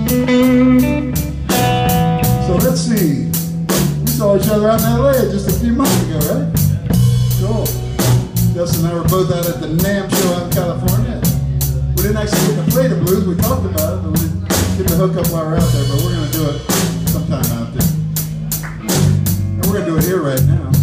So let's see. We saw each other out in LA just a few months ago, right? Cool. Justin and I were both out at the NAMM show out in California. We didn't actually get to play the blues. We talked about it, but we didn't get the hook up while we're out there. But we're going to do it sometime out there. And we're going to do it here right now.